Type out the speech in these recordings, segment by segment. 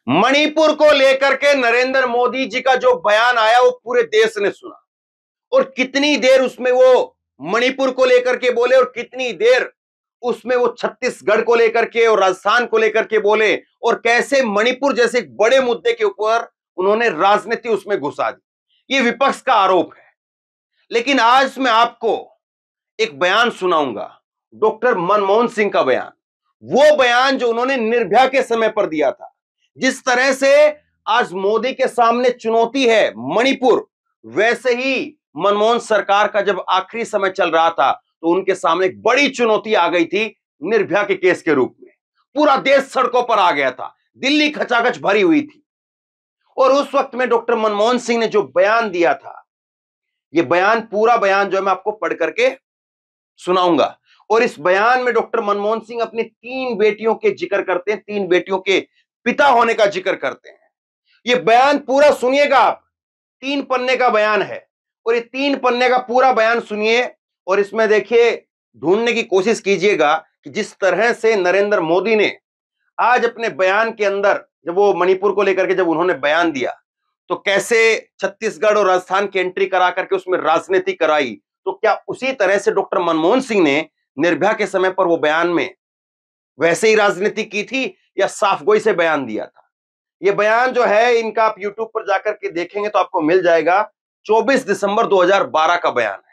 मणिपुर को लेकर के नरेंद्र मोदी जी का जो बयान आया वो पूरे देश ने सुना, और कितनी देर उसमें वो मणिपुर को लेकर के बोले और कितनी देर उसमें वो छत्तीसगढ़ को लेकर के और राजस्थान को लेकर के बोले, और कैसे मणिपुर जैसे एक बड़े मुद्दे के ऊपर उन्होंने राजनीति उसमें घुसा दी। ये विपक्ष का आरोप है। लेकिन आज मैं आपको एक बयान सुनाऊंगा, डॉक्टर मनमोहन सिंह का बयान, वो बयान जो उन्होंने निर्भया के समय पर दिया था। जिस तरह से आज मोदी के सामने चुनौती है मणिपुर, वैसे ही मनमोहन सरकार का जब आखिरी समय चल रहा था तो उनके सामने एक बड़ी चुनौती आ गई थी निर्भया के केस के रूप में। पूरा देश सड़कों पर आ गया था, दिल्ली खचाखच भरी हुई थी, और उस वक्त में डॉक्टर मनमोहन सिंह ने जो बयान दिया था, ये बयान, पूरा बयान जो है मैं आपको पढ़ करके सुनाऊंगा। और इस बयान में डॉक्टर मनमोहन सिंह अपनी 3 बेटियों के जिक्र करते हैं, 3 बेटियों के पिता होने का जिक्र करते हैं। ये बयान पूरा सुनिएगा आप, 3 पन्ने का बयान है, और ये 3 पन्ने का पूरा बयान सुनिए, और इसमें देखिए, ढूंढने की कोशिश कीजिएगा कि जिस तरह से नरेंद्र मोदी ने आज अपने बयान के अंदर, जब वो मणिपुर को लेकर के जब उन्होंने बयान दिया, तो कैसे छत्तीसगढ़ और राजस्थान की एंट्री करा करके उसमें राजनीति कराई, तो क्या उसी तरह से डॉक्टर मनमोहन सिंह ने निर्भया के समय पर वो बयान में वैसे ही राजनीति की थी, या साफ गोई से बयान दिया था? ये बयान जो है इनका आप यूट्यूब पर जाकर के देखेंगे तो आपको मिल जाएगा। 24 दिसंबर 2012 का बयान है।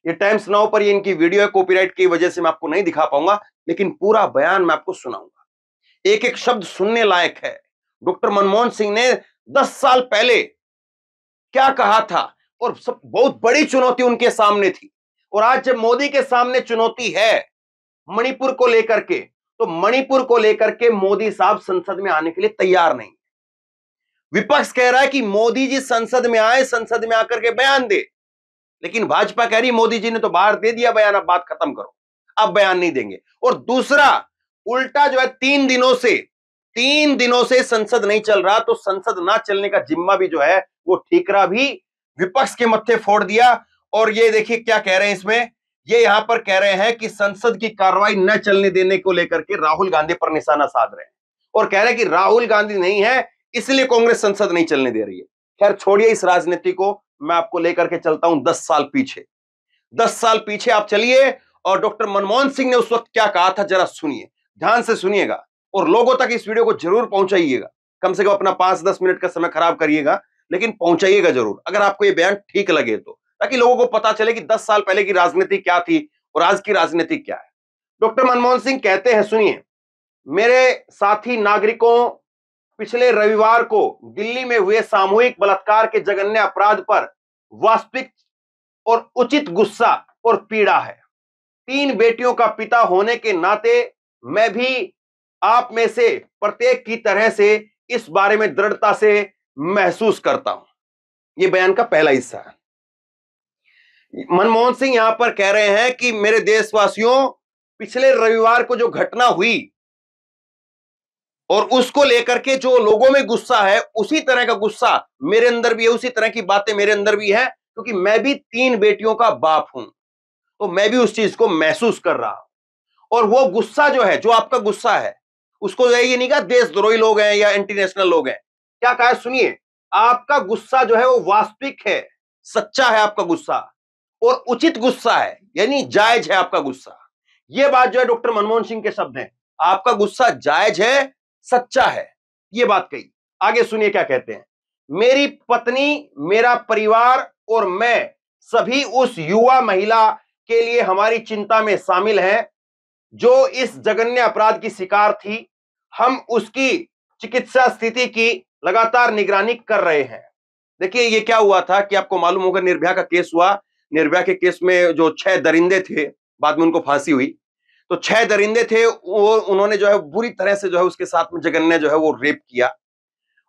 ये टाइम्स नाउ पर ये इनकी वीडियो है, कॉपीराइट की वजह से मैं आपको नहीं दिखा पाऊंगा, लेकिन पूरा बयान मैं आपको सुनाऊंगा। एक एक शब्द सुनने लायक है। डॉक्टर मनमोहन सिंह ने 10 साल पहले क्या कहा था, और सब बहुत बड़ी चुनौती उनके सामने थी, और आज जब मोदी के सामने चुनौती है मणिपुर को लेकर के, तो मणिपुर को लेकर के मोदी साहब संसद में आने के लिए तैयार नहीं। विपक्ष कह रहा है कि मोदी जी संसद में आए, संसद में आकर के बयान दे, लेकिन भाजपा कह रही मोदी जी ने तो बाहर दे दिया बयान, अब बात खत्म करो, अब बयान नहीं देंगे। और दूसरा, उल्टा जो है 3 दिनों से संसद नहीं चल रहा, तो संसद ना चलने का जिम्मा भी जो है वो ठीकरा भी विपक्ष के मत्थे फोड़ दिया। और ये देखिए क्या कह रहे हैं इसमें, ये यहां पर कह रहे हैं कि संसद की कार्रवाई न चलने देने को लेकर के राहुल गांधी पर निशाना साध रहे हैं, और कह रहे हैं कि राहुल गांधी नहीं है इसलिए कांग्रेस संसद नहीं चलने दे रही है। खैर छोड़िए इस राजनीति को, मैं आपको लेकर के चलता हूं 10 साल पीछे। 10 साल पीछे आप चलिए, और डॉक्टर मनमोहन सिंह ने उस वक्त क्या कहा था जरा सुनिए, ध्यान से सुनिएगा, और लोगों तक इस वीडियो को जरूर पहुंचाइएगा। कम से कम अपना 5-10 मिनट का समय खराब करिएगा, लेकिन पहुंचाइएगा जरूर अगर आपको ये बयान ठीक लगे तो, ताकि लोगों को पता चले कि 10 साल पहले की राजनीति क्या थी और आज की राजनीति क्या है। डॉक्टर मनमोहन सिंह कहते हैं, सुनिए, मेरे साथी नागरिकों, पिछले रविवार को दिल्ली में हुए सामूहिक बलात्कार के जघन्य अपराध पर वास्तविक और उचित गुस्सा और पीड़ा है। 3 बेटियों का पिता होने के नाते मैं भी आप में से प्रत्येक की तरह से इस बारे में दृढ़ता से महसूस करता हूं। यह बयान का पहला हिस्सा है। मनमोहन सिंह यहां पर कह रहे हैं कि मेरे देशवासियों, पिछले रविवार को जो घटना हुई और उसको लेकर के जो लोगों में गुस्सा है, उसी तरह का गुस्सा मेरे अंदर भी है, उसी तरह की बातें मेरे अंदर भी है, क्योंकि मैं भी 3 बेटियों का बाप हूं, तो मैं भी उस चीज को महसूस कर रहा हूं। और वो गुस्सा जो है, जो आपका गुस्सा है, उसको ये नहीं कहा देशद्रोही लोग हैं या एंटी नेशनल लोग हैं, क्या कहा सुनिए, आपका गुस्सा जो है वो वास्तविक है, सच्चा है आपका गुस्सा, और उचित गुस्सा है, यानी जायज है आपका गुस्सा। ये बात जो है डॉक्टर मनमोहन सिंह के शब्द हैं, आपका गुस्सा जायज है, सच्चा है, ये बात कही। आगे सुनिए क्या कहते हैं, मेरी पत्नी, मेरा परिवार और मैं सभी उस युवा महिला के लिए हमारी चिंता में शामिल हैं जो इस जघन्य अपराध की शिकार थी। हम उसकी चिकित्सा स्थिति की लगातार निगरानी कर रहे हैं। देखिए ये क्या हुआ था कि आपको मालूम होगा, निर्भया का केस हुआ। निर्भया के केस में जो 6 दरिंदे थे, बाद में उनको फांसी हुई, तो 6 दरिंदे थे, वो उन्होंने जो है बुरी तरह से जो है उसके साथ में जघन्य जो है वो रेप किया,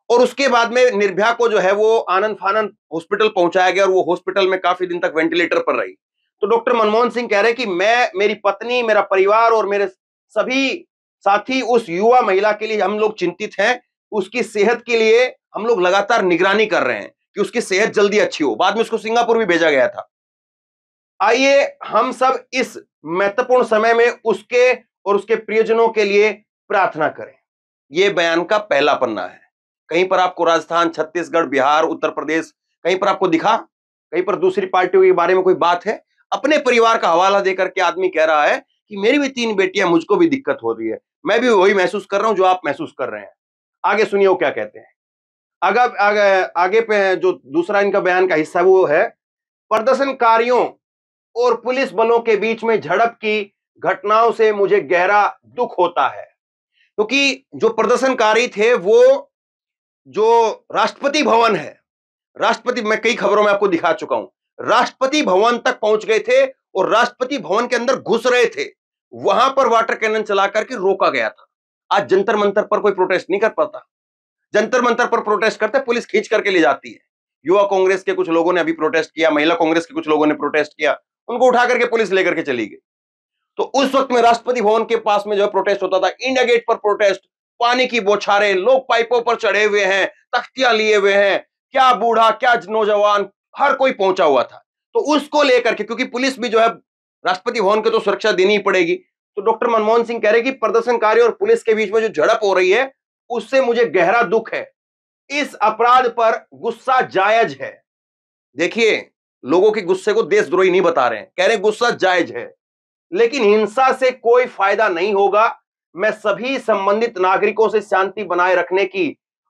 और उसके बाद में निर्भया को जो है वो आनंद फानंद हॉस्पिटल पहुंचाया गया, और वो हॉस्पिटल में काफी दिन तक वेंटिलेटर पर रही। तो डॉक्टर मनमोहन सिंह कह रहे हैं कि मैं, मेरी पत्नी, मेरा परिवार और मेरे सभी साथी उस युवा महिला के लिए हम लोग चिंतित हैं। उसकी सेहत के लिए हम लोग लगातार निगरानी कर रहे हैं कि उसकी सेहत जल्दी अच्छी हो। बाद में उसको सिंगापुर भी भेजा गया था। आइए हम सब इस महत्वपूर्ण समय में उसके और उसके प्रियजनों के लिए प्रार्थना करें। ये बयान का पहला पन्ना है। कहीं पर आपको राजस्थान, छत्तीसगढ़, बिहार, उत्तर प्रदेश कहीं पर आपको दिखा? कहीं पर दूसरी पार्टियों के बारे में कोई बात है? अपने परिवार का हवाला देकर के आदमी कह रहा है कि मेरी भी 3 बेटियां, मुझको भी दिक्कत हो रही है, मैं भी वही महसूस कर रहा हूं जो आप महसूस कर रहे हैं। आगे सुनिए वो क्या कहते हैं। आगे आगे आगे पे जो दूसरा इनका बयान का हिस्सा वो है, प्रदर्शनकारियों और पुलिस बलों के बीच में झड़प की घटनाओं से मुझे गहरा दुख होता है। क्योंकि जो प्रदर्शनकारी थे वो जो राष्ट्रपति भवन है, राष्ट्रपति, मैं कई खबरों में आपको दिखा चुका हूं, राष्ट्रपति भवन तक पहुंच गए थे और राष्ट्रपति भवन के अंदर घुस रहे थे, वहां पर वाटर कैनन चला करके रोका गया था। आज जंतर मंतर पर कोई प्रोटेस्ट नहीं कर पाता। जंतर मंतर पर प्रोटेस्ट करते पुलिस खींच करके ले जाती है। युवा कांग्रेस के कुछ लोगों ने अभी प्रोटेस्ट किया, महिला कांग्रेस के कुछ लोगों ने प्रोटेस्ट किया, उनको उठा करके पुलिस लेकर के चली गई। तो उस वक्त में राष्ट्रपति भवन के पास में जो प्रोटेस्ट होता था, इंडिया गेट पर प्रोटेस्ट, पानी की बौछारें, लोग पाइपों पर चढ़े हुए हैं, तख्तियां लिए हुए हैं, क्या बूढ़ा क्या नौजवान, हर कोई पहुंचा हुआ था। तो उसको लेकर के, क्योंकि पुलिस भी जो है राष्ट्रपति भवन को तो सुरक्षा देनी ही पड़ेगी, तो डॉक्टर मनमोहन सिंह कह रहे कि प्रदर्शनकारी और पुलिस के बीच में जो झड़प हो रही है उससे मुझे गहरा दुख है, इस अपराध पर गुस्सा जायज है। देखिए, लोगों के गुस्से को देशद्रोही नहीं बता रहे हैं, कह रहे गुस्सा जायज है, लेकिन हिंसा से कोई फायदा नहीं होगा। मैं सभी संबंधित नागरिकों से शांति बनाए रखने की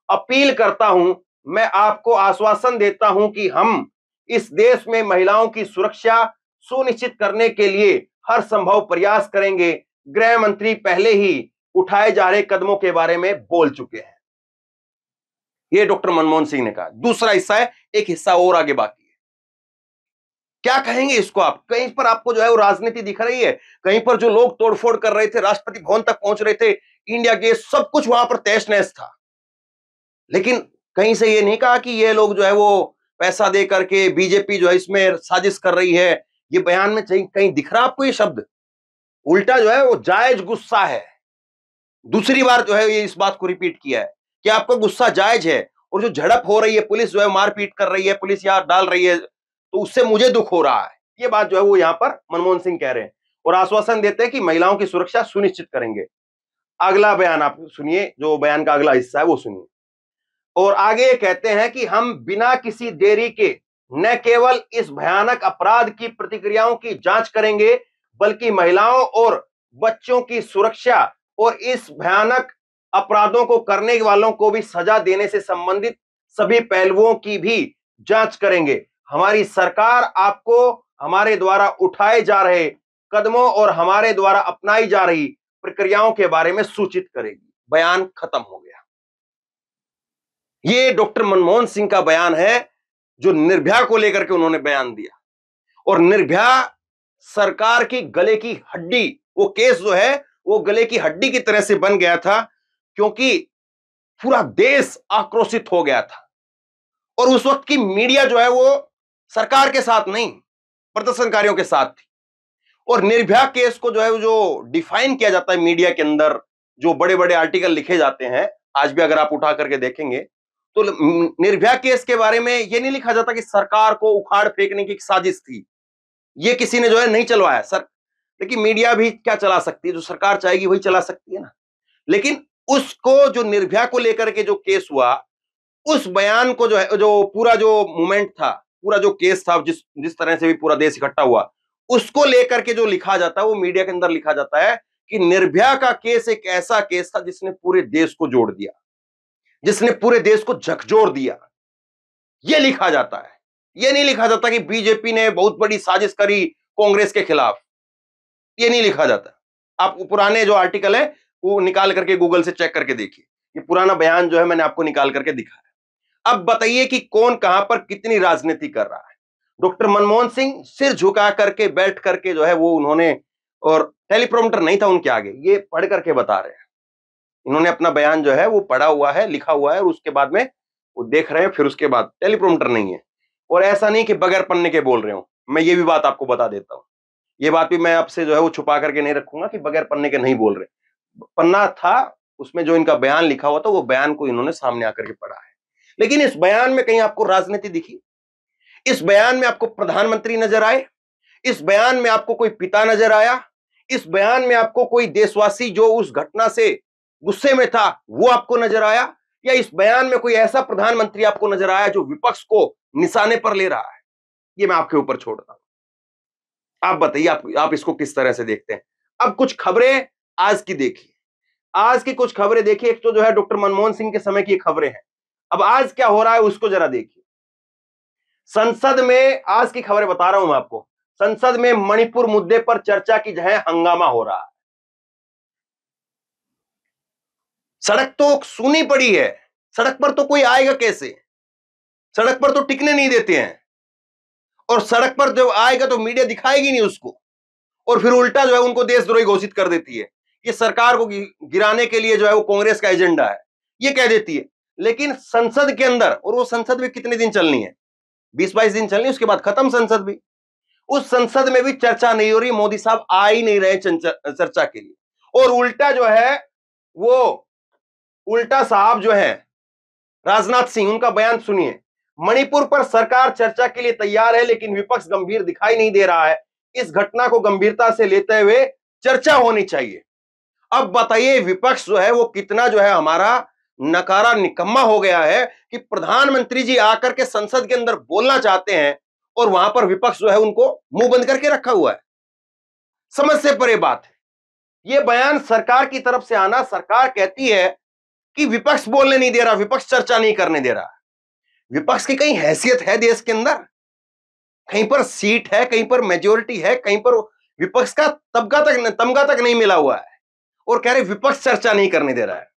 अपील करता हूं। मैं आपको आश्वासन देता हूं कि हम इस देश में महिलाओं की सुरक्षा सुनिश्चित करने के लिए हर संभव प्रयास करेंगे। गृह मंत्री पहले ही उठाए जा रहे कदमों के बारे में बोल चुके हैं। यह डॉक्टर मनमोहन सिंह ने कहा। दूसरा हिस्सा है, एक हिस्सा और आगे बाकी है। क्या कहेंगे इसको आप? कहीं पर आपको जो है वो राजनीति दिख रही है, कहीं पर जो लोग तोड़फोड़ कर रहे थे, राष्ट्रपति भवन तक पहुंच रहे थे, इंडिया गेट, सब कुछ वहां पर तहस नहस था। लेकिन कहीं से ये नहीं कहा कि ये लोग जो है वो पैसा दे करके बीजेपी जो है इसमें साजिश कर रही है। ये बयान में कहीं दिख रहा आपको ये शब्द? उल्टा जो है वो जायज गुस्सा है। दूसरी बार जो है ये इस बात को रिपीट किया है कि आपका गुस्सा जायज है, और जो झड़प हो रही है, पुलिस जो है मारपीट कर रही है, पुलिस यहां डाल रही है, तो उससे मुझे दुख हो रहा है। ये बात जो है वो यहां पर मनमोहन सिंह कह रहे हैं और आश्वासन देते हैं कि महिलाओं की सुरक्षा सुनिश्चित करेंगे। अगला बयान आप सुनिए, जो बयान का अगला हिस्सा है वो सुनिए। और आगे कहते हैं कि हम बिना किसी देरी के न केवल इस भयानक अपराध की प्रतिक्रियाओं की जांच करेंगे, बल्कि महिलाओं और बच्चों की सुरक्षा और इस भयानक अपराधों को करने वालों को भी सजा देने से संबंधित सभी पहलुओं की भी जांच करेंगे। हमारी सरकार आपको हमारे द्वारा उठाए जा रहे कदमों और हमारे द्वारा अपनाई जा रही प्रक्रियाओं के बारे में सूचित करेगी। बयान खत्म हो गया। ये डॉक्टर मनमोहन सिंह का बयान है जो निर्भया को लेकर के उन्होंने बयान दिया। और निर्भया सरकार की गले की हड्डी, वो केस जो है वो गले की हड्डी की तरह से बन गया था, क्योंकि पूरा देश आक्रोशित हो गया था। और उस वक्त की मीडिया जो है वो सरकार के साथ नहीं, प्रदर्शनकारियों के साथ थी। और निर्भया केस को जो है जो डिफाइन किया जाता है मीडिया के अंदर, जो बड़े बड़े आर्टिकल लिखे जाते हैं, आज भी अगर आप उठा करके देखेंगे तो निर्भया केस के बारे में यह नहीं लिखा जाता कि सरकार को उखाड़ फेंकने की साजिश थी, ये किसी ने जो है नहीं चलवाया सर। लेकिन मीडिया भी क्या चला सकती है? जो सरकार चाहेगी वही चला सकती है ना। लेकिन उसको जो निर्भया को लेकर के जो केस हुआ, उस बयान को जो है, जो पूरा जो मूवमेंट था, पूरा जो केस था, जिस तरह से भी पूरा देश इकट्ठा हुआ, उसको लेकर के जो लिखा जाता है वो मीडिया के अंदर लिखा जाता है कि निर्भया का केस एक ऐसा केस था जिसने पूरे देश को जोड़ दिया, जिसने पूरे देश को झकझोर दिया, ये लिखा जाता है। ये नहीं लिखा जाता कि बीजेपी ने बहुत बड़ी साजिश करी कांग्रेस के खिलाफ, ये नहीं लिखा जाता। आप पुराने जो आर्टिकल है वो निकाल करके गूगल से चेक करके देखिए, ये पुराना बयान जो है मैंने आपको निकाल करके दिखाया। अब बताइए कि कौन कहां पर कितनी राजनीति कर रहा है। डॉक्टर मनमोहन सिंह सिर झुका करके बैठ करके जो है वो उन्होंने, और टेलीप्रॉम्प्टर नहीं था उनके आगे, ये पढ़ करके बता रहे हैं। इन्होंने अपना बयान जो है वो पढ़ा हुआ है, लिखा हुआ है, और उसके बाद में वो देख रहे हैं, फिर उसके बाद टेलीप्रॉम्प्टर नहीं है। और ऐसा नहीं कि बगैर पन्ने के बोल रहे हो, मैं ये भी बात आपको बता देता हूं, ये बात भी मैं आपसे जो है वो छुपा करके नहीं रखूंगा कि बगैर पन्ने के नहीं बोल रहे। पन्ना था, उसमें जो इनका बयान लिखा हुआ था वो बयान को इन्होंने सामने आकर के पढ़ा है। लेकिन इस बयान में कहीं आपको राजनीति दिखी? इस बयान में आपको प्रधानमंत्री नजर आए? इस बयान में आपको कोई पिता नजर आया? इस बयान में आपको कोई देशवासी जो उस घटना से गुस्से में था, वो आपको नजर आया, या इस बयान में कोई ऐसा प्रधानमंत्री आपको नजर आया जो विपक्ष को निशाने पर ले रहा है? ये मैं आपके ऊपर छोड़ता हूं। आप बताइए, आप इसको किस तरह से देखते हैं? अब कुछ खबरें आज की देखिए, आज की कुछ खबरें देखिए। एक तो जो है डॉक्टर मनमोहन सिंह के समय की खबरें हैं। अब आज क्या हो रहा है उसको जरा देखिए। संसद में आज की खबरें बता रहा हूं मैं आपको। संसद में मणिपुर मुद्दे पर चर्चा की जगह हंगामा हो रहा है। सड़क तो सूनी पड़ी है, सड़क पर तो कोई आएगा कैसे? सड़क पर तो टिकने नहीं देते हैं, और सड़क पर जब आएगा तो मीडिया दिखाएगी नहीं उसको, और फिर उल्टा जो है उनको देशद्रोही घोषित कर देती है। ये सरकार को गिराने के लिए जो है वो कांग्रेस का एजेंडा है, ये कह देती है। लेकिन संसद के अंदर, और वो संसद भी कितने दिन चलनी है? 20-22 दिन चलनी, उसके बाद खत्म संसद भी। उस संसद में भी चर्चा नहीं हो रही, मोदी साहब आ ही नहीं रहे चर्चा के लिए। और उल्टा जो है वो उल्टा साहब जो है राजनाथ सिंह, उनका बयान सुनिए। मणिपुर पर सरकार चर्चा के लिए तैयार है, लेकिन विपक्ष गंभीर दिखाई नहीं दे रहा है। इस घटना को गंभीरता से लेते हुए चर्चा होनी चाहिए। अब बताइए विपक्ष जो है वो कितना जो है हमारा नकारा निकम्मा हो गया है कि प्रधानमंत्री जी आकर के संसद के अंदर बोलना चाहते हैं और वहां पर विपक्ष जो है उनको मुंह बंद करके रखा हुआ है। समझ से परे बात है। यह बयान सरकार की तरफ से आना, सरकार कहती है कि विपक्ष बोलने नहीं दे रहा, विपक्ष चर्चा नहीं करने दे रहा। विपक्ष की कहीं हैसियत है देश के अंदर? कहीं पर सीट है, कहीं पर मेजोरिटी है, कहीं पर विपक्ष का तमगा तक नहीं मिला हुआ है, और कह रहे विपक्ष चर्चा नहीं करने दे रहा है।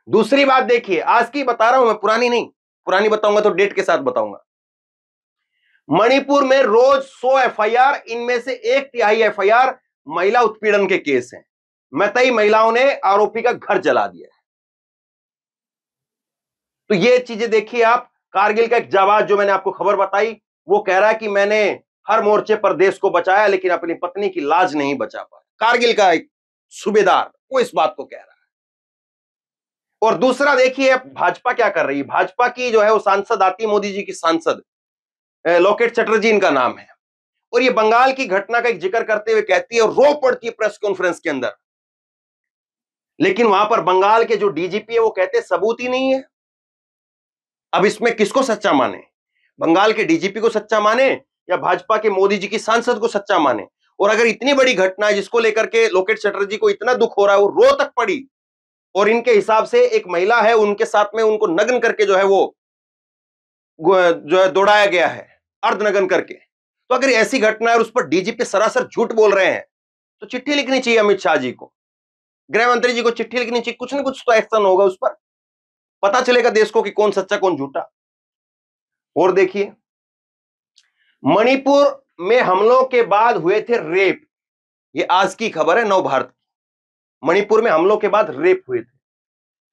दूसरी बात देखिए, आज की बता रहा हूं मैं, पुरानी नहीं। पुरानी बताऊंगा तो डेट के साथ बताऊंगा। मणिपुर में रोज 100 एफआईआर, इनमें से 1/3 एफआईआर महिला उत्पीड़न के केस हैं। मतई महिलाओं ने आरोपी का घर जला दिया है। तो ये चीजें देखिए आप। कारगिल का एक जाबाज जो मैंने आपको खबर बताई, वो कह रहा है कि मैंने हर मोर्चे पर देश को बचाया, लेकिन अपनी पत्नी की लाज नहीं बचा पाया। कारगिल का एक सूबेदार वो इस बात को कह रहा है। और दूसरा देखिए भाजपा क्या कर रही है। भाजपा की जो है वो सांसद आती, मोदी जी की सांसद, लोकेट चटर्जी इनका नाम है, और ये बंगाल की घटना का एक जिक्र करते हुए कहती है, और रो पड़ती है प्रेस कॉन्फ्रेंस के अंदर। लेकिन वहां पर बंगाल के जो डीजीपी है वो कहते सबूत ही नहीं है। अब इसमें किसको सच्चा माने? बंगाल के डीजीपी को सच्चा माने, या भाजपा के मोदी जी की सांसद को सच्चा माने? और अगर इतनी बड़ी घटना है जिसको लेकर के लोकेट चटर्जी को इतना दुख हो रहा है, वो रो तक पड़ी, और इनके हिसाब से एक महिला है, उनके साथ में उनको नग्न करके जो है वो जो है दौड़ाया गया है, अर्धनग्न करके। तो अगर ऐसी घटना है और उस पर डीजीपी सरासर झूठ बोल रहे हैं, तो चिट्ठी लिखनी चाहिए अमित शाह जी को, गृह मंत्री जी को चिट्ठी लिखनी चाहिए। कुछ ना कुछ तो एक्शन होगा उस पर, पता चलेगा देश को कि कौन सच्चा कौन झूठा। और देखिए, मणिपुर में हमलों के बाद हुए थे रेप। ये आज की खबर है, नव भारत की। मणिपुर में हमलों के बाद रेप हुए थे।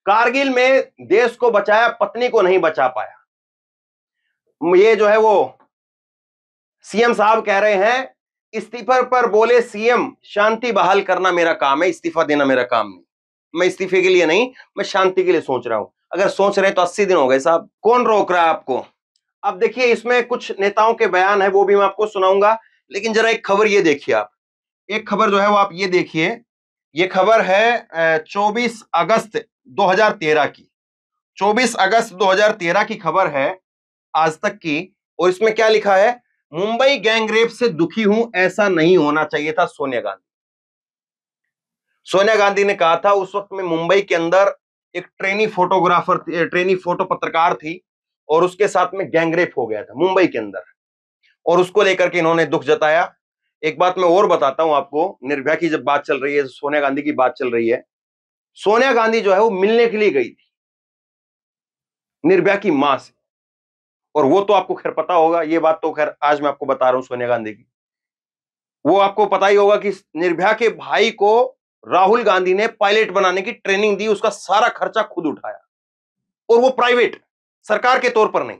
कारगिल में देश को बचाया, पत्नी को नहीं बचा पाया। ये जो है वो सीएम साहब कह रहे हैं, इस्तीफे पर बोले सीएम, शांति बहाल करना मेरा काम है, इस्तीफा देना मेरा काम नहीं। मैं इस्तीफे के लिए नहीं, मैं शांति के लिए सोच रहा हूं। अगर सोच रहे हैं तो 80 दिन हो गए साहब, कौन रोक रहा है आपको? अब देखिए इसमें कुछ नेताओं के बयान है, वो भी मैं आपको सुनाऊंगा। लेकिन जरा एक खबर ये देखिए आप, एक खबर जो है वो आप ये देखिए। ये खबर है 24 अगस्त 2013 की। 24 अगस्त 2013 की खबर है आज तक की। और इसमें क्या लिखा है? मुंबई गैंगरेप से दुखी हूं, ऐसा नहीं होना चाहिए था, सोनिया गांधी। सोनिया गांधी ने कहा था उस वक्त में मुंबई के अंदर एक ट्रेनी फोटो पत्रकार थी, और उसके साथ में गैंगरेप हो गया था मुंबई के अंदर, और उसको लेकर के इन्होंने दुख जताया। एक बात मैं और बताता हूं आपको, निर्भया की जब बात चल रही है, सोनिया गांधी की बात चल रही है, सोनिया गांधी जो है वो मिलने के लिए गई थी निर्भया की मां से। और वो तो आपको खैर पता होगा, ये बात तो खैर आज मैं आपको बता रहा हूं सोनिया गांधी की। वो आपको पता ही होगा कि निर्भया के भाई को राहुल गांधी ने पायलट बनाने की ट्रेनिंग दी, उसका सारा खर्चा खुद उठाया, और वो प्राइवेट, सरकार के तौर पर नहीं।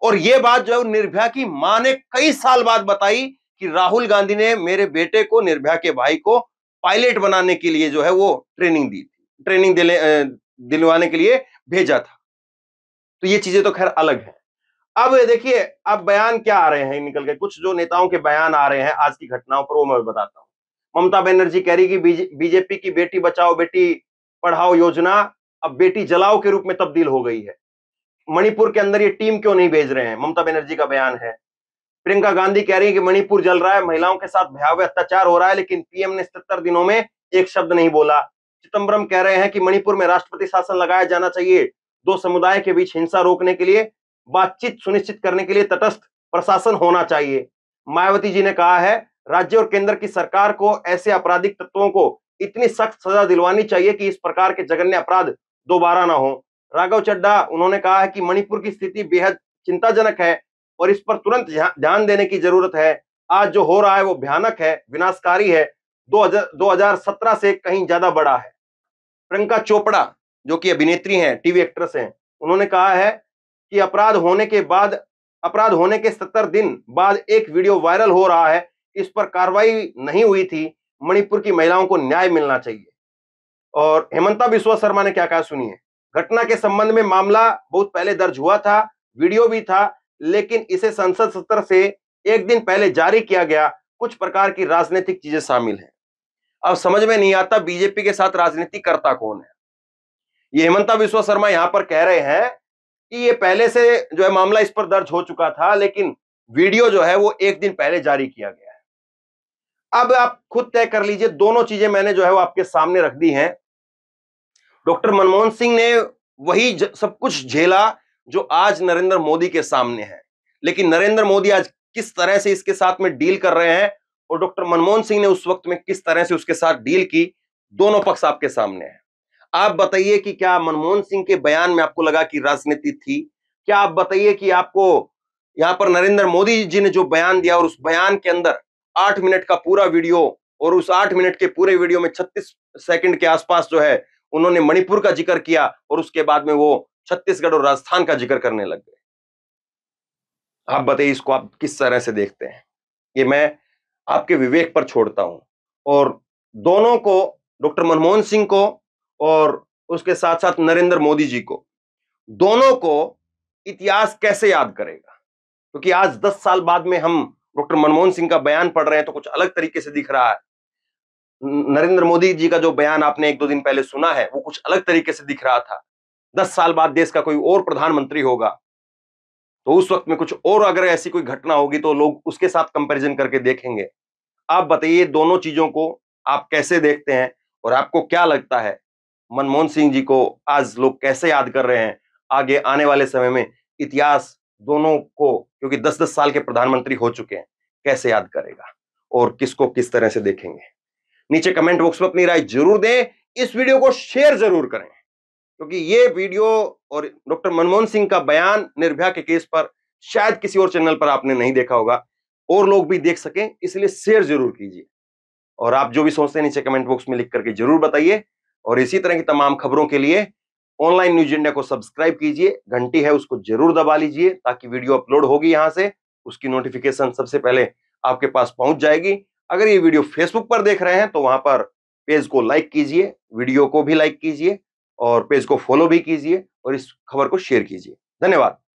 और ये बात जो है निर्भया की मां ने कई साल बाद बताई कि राहुल गांधी ने मेरे बेटे को, निर्भया के भाई को, पायलट बनाने के लिए जो है वो ट्रेनिंग दी थी, ट्रेनिंग दिलवाने के लिए भेजा था। तो ये चीजें तो खैर अलग है। अब देखिए, अब बयान क्या आ रहे हैं निकल के, कुछ जो नेताओं के बयान आ रहे हैं आज की घटनाओं पर, वो मैं बताता हूं। ममता बनर्जी कह रही कि बीजेपी की बेटी बचाओ बेटी पढ़ाओ योजना अब बेटी जलाओ के रूप में तब्दील हो गई है। मणिपुर के अंदर ये टीम क्यों नहीं भेज रहे हैं? ममता बनर्जी का बयान है। प्रियंका गांधी कह रही है कि मणिपुर जल रहा है, महिलाओं के साथ भयावह अत्याचार हो रहा है, लेकिन पीएम ने 77 दिनों में एक शब्द नहीं बोला। चिदम्बरम कह रहे हैं कि मणिपुर में राष्ट्रपति शासन लगाया जाना चाहिए, दो समुदाय के बीच हिंसा रोकने के लिए, बातचीत सुनिश्चित करने के लिए तटस्थ प्रशासन होना चाहिए। मायावती जी ने कहा है राज्य और केंद्र की सरकार को ऐसे आपराधिक तत्वों को इतनी सख्त सजा दिलवानी चाहिए कि इस प्रकार के जघन्य अपराध दोबारा ना हो। राघव चड्ढा उन्होंने कहा है कि मणिपुर की स्थिति बेहद चिंताजनक है और इस पर तुरंत ध्यान देने की जरूरत है। आज जो हो रहा है वो भयानक है, विनाशकारी है, 2017 से कहीं ज्यादा बड़ा है। प्रियंका चोपड़ा जो कि अभिनेत्री हैं, टीवी एक्ट्रेस हैं, उन्होंने कहा है कि अपराध होने के 70 दिन बाद एक वीडियो वायरल हो रहा है, इस पर कार्रवाई नहीं हुई थी, मणिपुर की महिलाओं को न्याय मिलना चाहिए। और हेमंता बिस्वा शर्मा ने क्या कहा सुनिए। घटना के संबंध में मामला बहुत पहले दर्ज हुआ था, वीडियो भी था, लेकिन इसे संसद सत्र से एक दिन पहले जारी किया गया। कुछ प्रकार की राजनीतिक चीजें शामिल हैं। अब समझ में नहीं आता बीजेपी के साथ राजनीति करता कौन है। ये हेमंता बिस्वा शर्मा यहां पर कह रहे हैं कि ये पहले से जो है मामला इस पर दर्ज हो चुका था, लेकिन वीडियो जो है वो एक दिन पहले जारी किया गया है। अब आप खुद तय कर लीजिए, दोनों चीजें मैंने जो है वो आपके सामने रख दी हैं। डॉक्टर मनमोहन सिंह ने वही सब कुछ झेला जो आज नरेंद्र मोदी के सामने है, लेकिन नरेंद्र मोदी आज किस तरह से इसके साथ में डील कर रहे हैं और डॉक्टर मनमोहन सिंह ने उस वक्त में किस तरह से उसके साथ डील की, दोनों पक्ष आपके सामने है। आप बताइए कि क्या मनमोहन सिंह के बयान में आपको लगा कि राजनीति थी? क्या आप बताइए कि आपको यहां पर नरेंद्र मोदी जी ने जो बयान दिया और उस बयान के अंदर 8 मिनट का पूरा वीडियो और उस 8 मिनट के पूरे वीडियो में 36 सेकंड के आसपास जो है उन्होंने मणिपुर का जिक्र किया और उसके बाद में वो छत्तीसगढ़ और राजस्थान का जिक्र करने लग गए। आप बताइए इसको आप किस तरह से देखते हैं? ये मैं आपके विवेक पर छोड़ता हूं। और दोनों को, डॉक्टर मनमोहन सिंह को और उसके साथ साथ नरेंद्र मोदी जी को, दोनों को इतिहास कैसे याद करेगा? क्योंकि आज 10 साल बाद में हम डॉक्टर मनमोहन सिंह का बयान पढ़ रहे हैं तो कुछ अलग तरीके से दिख रहा है। नरेंद्र मोदी जी का जो बयान आपने 1-2 दिन पहले सुना है वो कुछ अलग तरीके से दिख रहा था। 10 साल बाद देश का कोई और प्रधानमंत्री होगा तो उस वक्त में कुछ और अगर ऐसी कोई घटना होगी तो लोग उसके साथ कंपैरिजन करके देखेंगे। आप बताइए दोनों चीजों को आप कैसे देखते हैं और आपको क्या लगता है मनमोहन सिंह जी को आज लोग कैसे याद कर रहे हैं? आगे आने वाले समय में इतिहास दोनों को, क्योंकि 10-10 साल के प्रधानमंत्री हो चुके हैं, कैसे याद करेगा और किसको किस तरह से देखेंगे? नीचे कमेंट बॉक्स में अपनी राय जरूर दें। इस वीडियो को शेयर जरूर करें क्योंकि ये वीडियो और डॉक्टर मनमोहन सिंह का बयान निर्भया के केस पर शायद किसी और चैनल पर आपने नहीं देखा होगा, और लोग भी देख सकें, इसलिए शेयर जरूर कीजिए। और आप जो भी सोचते हैं नीचे कमेंट बॉक्स में लिख करके जरूर बताइए। और इसी तरह की तमाम खबरों के लिए ऑनलाइन न्यूज इंडिया को सब्सक्राइब कीजिए, घंटी है उसको जरूर दबा लीजिए ताकि वीडियो अपलोड होगी यहां से उसकी नोटिफिकेशन सबसे पहले आपके पास पहुंच जाएगी। अगर ये वीडियो फेसबुक पर देख रहे हैं तो वहां पर पेज को लाइक कीजिए, वीडियो को भी लाइक कीजिए और पेज को फॉलो भी कीजिए और इस खबर को शेयर कीजिए। धन्यवाद।